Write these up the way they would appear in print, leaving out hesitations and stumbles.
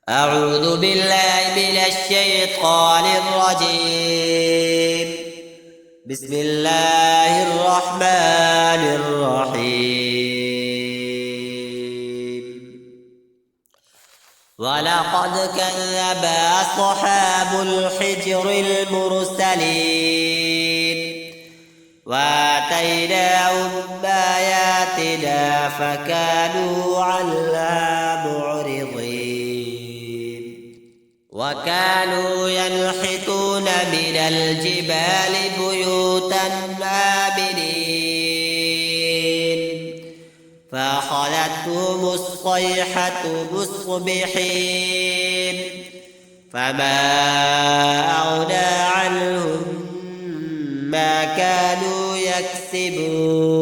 أعوذ بالله من الشيطان الرجيم. بسم الله الرحمن الرحيم. ولقد كذب أصحاب الحجر المرسلين وآتيناهم آياتنا فكانوا عنها معرضين وكانوا ينحتون من الجبال بيوتا آمنين فأخذتهم الصيحة مصبحين فما أغنى عنهم ما كانوا يكسبون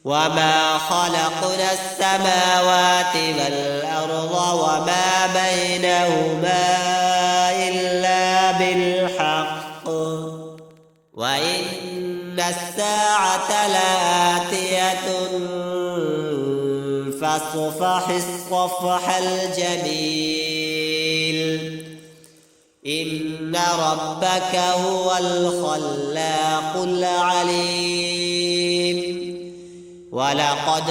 وما خلقنا السماوات والأرض وما بينهما إلا بالحق وإن الساعة لآتية فاصفح الصفح الجميل إن ربك هو الخلاق العليم ولقد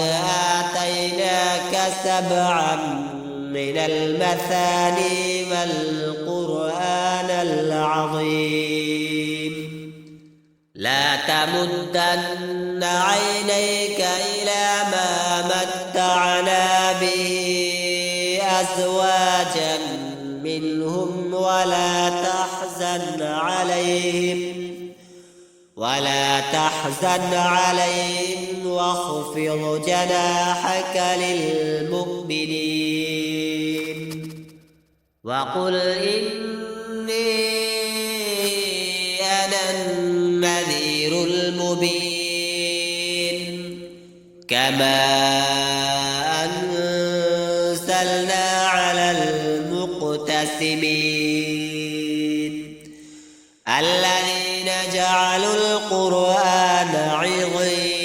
آتيناك 7 من المثاني والقرآن العظيم لا تمدن عينيك إلى ما متعنا به أزواجا منهم ولا تحزن عليهم واخفض جناحك للمؤمنين وقل إني أنا النذير المبين كما أنزلنا على المقتسمين الذين جعلوا القرآن عضين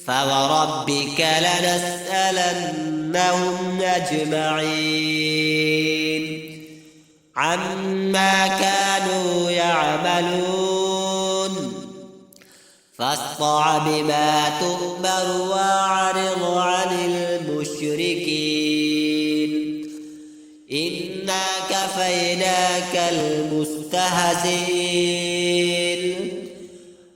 فوربك لنسألنهم أجمعين عما كانوا يعملون فاصدع بما تؤمر وأعرض عن المشركين إنا كفيناك المستهزئين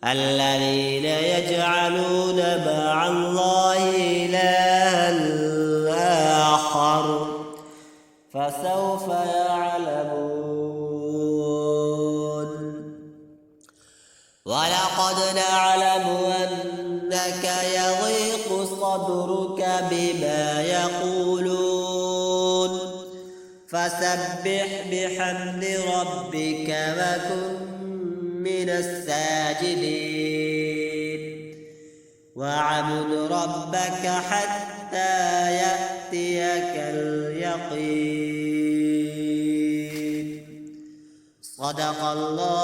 الذين يجعلون مع الله إلها آخر فسوف يعلمون ولقد نعلم أنك يضيق صدرك بما يقولون فسبح بحمد ربك وكن من الساجدين واعبد ربك حتى يأتيك اليقين صدق الله